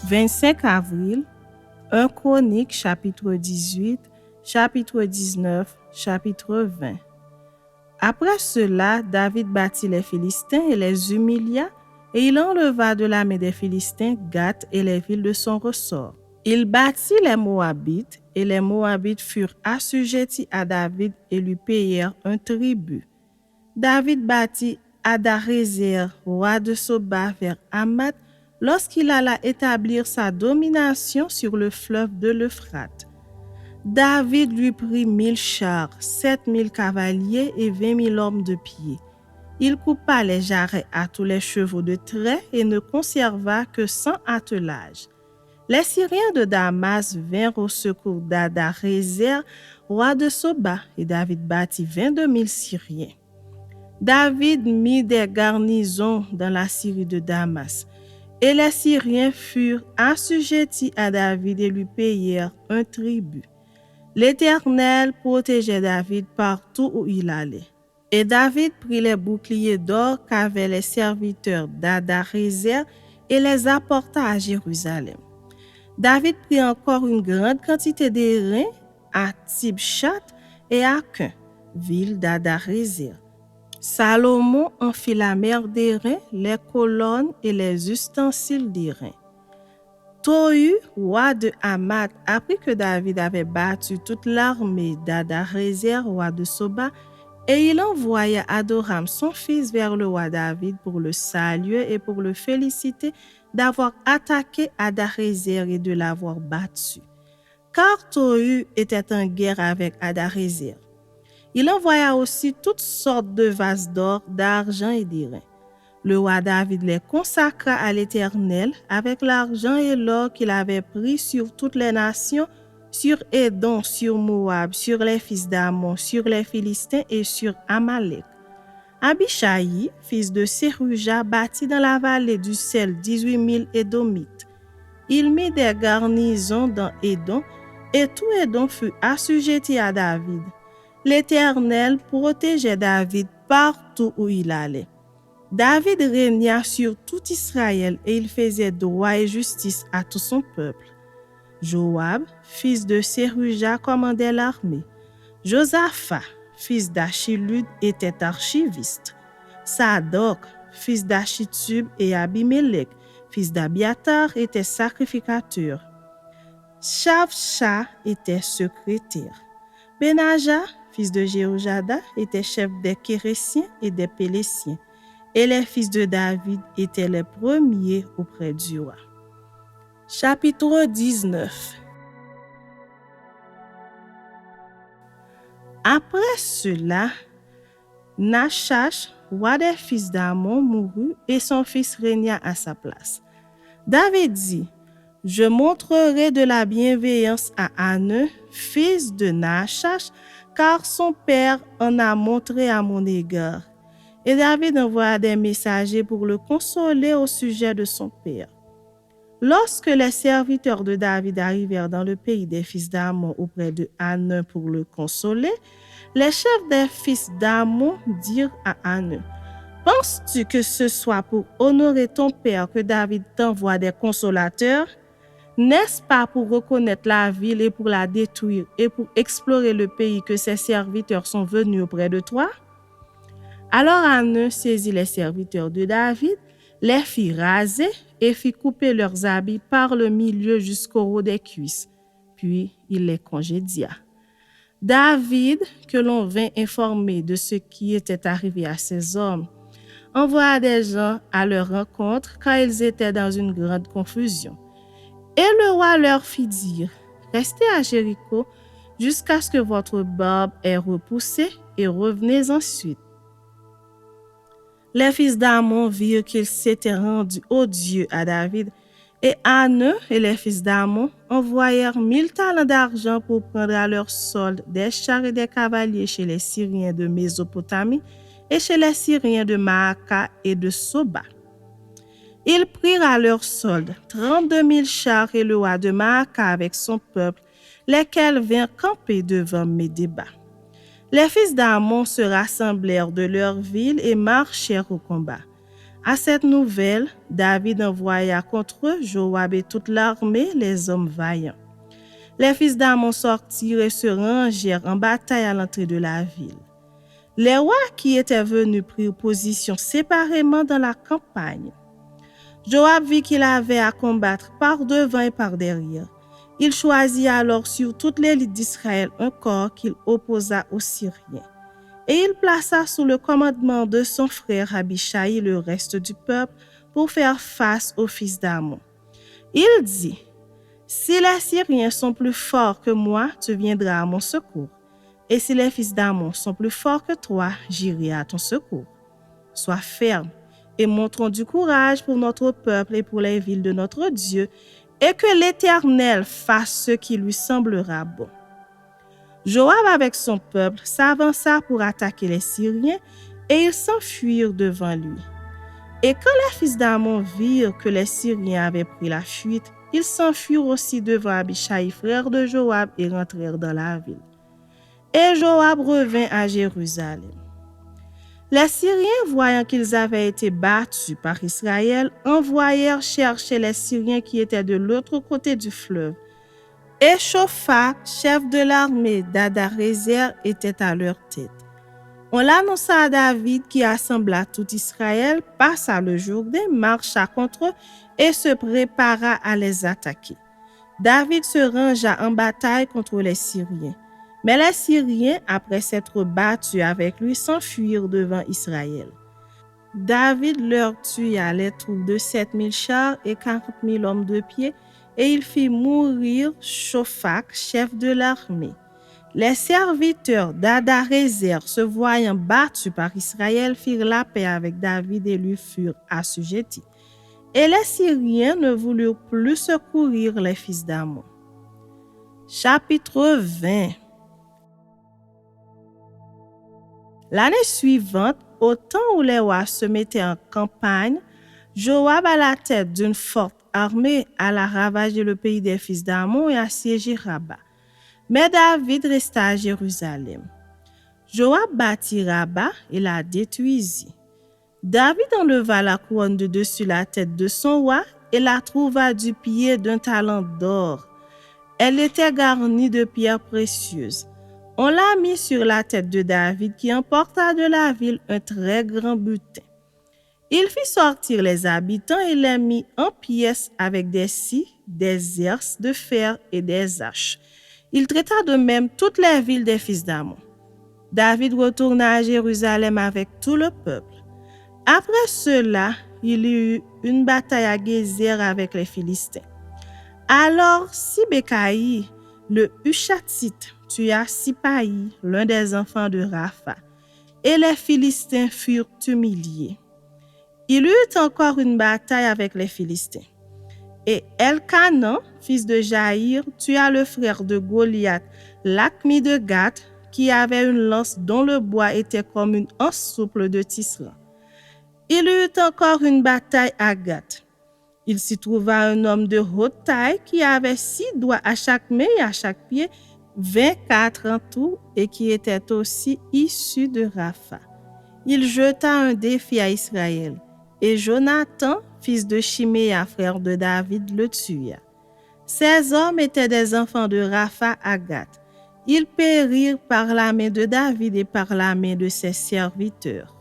25 avril, 1 Chronique, chapitre 18, chapitre 19, chapitre 20. Après cela, David battit les Philistins et les humilia, et il enleva de la main des Philistins Gath et les villes de son ressort. Il battit les Moabites, et les Moabites furent assujettis à David et lui payèrent un tribut. David battit Adarézer, roi de Soba, vers Hamath, lorsqu'il alla établir sa domination sur le fleuve de l'Euphrate. David lui prit 1000 chars, 7000 cavaliers et 20 000 hommes de pied. Il coupa les jarrets à tous les chevaux de trait et ne conserva que 100 attelages. Les Syriens de Damas vinrent au secours d'Adarézer, roi de Soba, et David battit 22 000 Syriens. David mit des garnisons dans la Syrie de Damas, et les Syriens furent assujettis à David et lui payèrent un tribut. L'Éternel protégeait David partout où il allait. Et David prit les boucliers d'or qu'avaient les serviteurs d'Adarézer et les apporta à Jérusalem. David prit encore une grande quantité d'airain à Tibchat et à Kun, ville d'Adarézer. Salomon en fit la mer d'airain, les colonnes et les ustensiles d'airain. Tohu, roi de Hamath, apprit que David avait battu toute l'armée d'Adarézer, roi de Soba, et il envoya Adoram, son fils, vers le roi David pour le saluer et pour le féliciter d'avoir attaqué Adarézer et de l'avoir battu. Car Tohu était en guerre avec Adarézer. Il envoya aussi toutes sortes de vases d'or, d'argent et d'airain. Le roi David les consacra à l'Éternel avec l'argent et l'or qu'il avait pris sur toutes les nations, sur Édom, sur Moab, sur les fils d'Ammon, sur les Philistins et sur Amalek. Abishai, fils de Séruja, bâtit dans la vallée du sel 18 000 Édomites. Il mit des garnisons dans Édom, et tout Édom fut assujetti à David. L'Éternel protégeait David partout où il allait. David régna sur tout Israël et il faisait droit et justice à tout son peuple. Joab, fils de Séruja, commandait l'armée. Josaphat, fils d'Achilud, était archiviste. Sadok, fils d'Achitub, et Abimelech, fils d'Abiatar, était sacrificateur. Shavsha était secrétaire. Benaja, fils de Jéhojada, était chef des Kérésiens et des Pélésiens. Et les fils de David étaient les premiers auprès du roi. Chapitre 19. Après cela, Nachash, roi des fils d'Ammon, mourut et son fils régna à sa place. David dit: Je montrerai de la bienveillance à Hanun, fils de Nachash, car son père en a montré à mon égard. Et David envoya des messagers pour le consoler au sujet de son père. Lorsque les serviteurs de David arrivèrent dans le pays des fils d'Ammon auprès de Hanun pour le consoler, les chefs des fils d'Ammon dirent à Hanun: Penses-tu que ce soit pour honorer ton père que David t'envoie des consolateurs? N'est-ce pas pour reconnaître la ville et pour la détruire et pour explorer le pays que ses serviteurs sont venus auprès de toi? Alors Hanun saisit les serviteurs de David, les fit raser et fit couper leurs habits par le milieu jusqu'au haut des cuisses. Puis il les congédia. David, que l'on vint informer de ce qui était arrivé à ces hommes, envoya des gens à leur rencontre car ils étaient dans une grande confusion. Et le roi leur fit dire: Restez à Jéricho jusqu'à ce que votre barbe ait repoussé et revenez ensuite. Les fils d'Ammon virent qu'ils s'étaient rendus odieux à David, et Hanun et les fils d'Ammon envoyèrent 1000 talents d'argent pour prendre à leur solde des chars et des cavaliers chez les Syriens de Mésopotamie et chez les Syriens de Maaka et de Soba. Ils prirent à leur solde 32 000 chars et le roi de Maaka avec son peuple, lesquels vinrent camper devant Médéba. Les fils d'Ammon se rassemblèrent de leur ville et marchèrent au combat. À cette nouvelle, David envoya contre Joab et toute l'armée les hommes vaillants. Les fils d'Amon sortirent et se rangèrent en bataille à l'entrée de la ville. Les rois qui étaient venus prirent position séparément dans la campagne. Joab vit qu'il avait à combattre par devant et par derrière. Il choisit alors sur toute l'élite d'Israël un corps qu'il opposa aux Syriens. Et il plaça sous le commandement de son frère Abishai le reste du peuple pour faire face aux fils d'Amon. Il dit, « Si les Syriens sont plus forts que moi, tu viendras à mon secours. Et si les fils d'Amon sont plus forts que toi, j'irai à ton secours. Sois ferme et montrons du courage pour notre peuple et pour les villes de notre Dieu, et que l'Éternel fasse ce qui lui semblera bon. » Joab avec son peuple s'avança pour attaquer les Syriens et ils s'enfuirent devant lui. Et quand les fils d'Amon virent que les Syriens avaient pris la fuite, ils s'enfuirent aussi devant Abishai, frère de Joab, et rentrèrent dans la ville. Et Joab revint à Jérusalem. Les Syriens, voyant qu'ils avaient été battus par Israël, envoyèrent chercher les Syriens qui étaient de l'autre côté du fleuve. Et Shophak, chef de l'armée d'Hadarézer, était à leur tête. On l'annonça à David qui assembla tout Israël, passa le Jourdain, marcha contre eux et se prépara à les attaquer. David se rangea en bataille contre les Syriens. Mais les Syriens, après s'être battus avec lui, s'enfuirent devant Israël. David leur tua les troupes de 7 000 chars et 40 000 hommes de pied, et il fit mourir Shophak, chef de l'armée. Les serviteurs d'Hadarézer, se voyant battus par Israël, firent la paix avec David et lui furent assujettis. Et les Syriens ne voulurent plus secourir les fils d'Amon. Chapitre 20. L'année suivante, au temps où les rois se mettaient en campagne, Joab, à la tête d'une forte armée, alla ravager le pays des fils d'Amon et assiéger Rabba. Mais David resta à Jérusalem. Joab bâtit Rabba et la détruisit. David enleva la couronne de dessus la tête de son roi et la trouva du pied d'un talent d'or. Elle était garnie de pierres précieuses. On l'a mis sur la tête de David qui emporta de la ville un très grand butin. Il fit sortir les habitants et les mit en pièces avec des scies, des herses de fer et des haches. Il traita de même toutes les villes des fils d'Amon. David retourna à Jérusalem avec tout le peuple. Après cela, il y eut une bataille à Gézer avec les Philistins. Alors Sibécaï, le Hushathite, tua Sipaï, l'un des enfants de Rapha, et les Philistins furent humiliés. Il y eut encore une bataille avec les Philistins. Et Elkanan, fils de Jaïr, tua le frère de Goliath, Lakmi de Gath, qui avait une lance dont le bois était comme une anse souple de tisserand. Il y eut encore une bataille à Gath. Il s'y trouva un homme de haute taille qui avait 6 doigts à chaque main et à chaque pied, 24 en tout, et qui était aussi issu de Rapha. Il jeta un défi à Israël, et Jonathan, fils de Chiméa, frère de David, le tua. Ces hommes étaient des enfants de Rapha à Gath. Ils périrent par la main de David et par la main de ses serviteurs.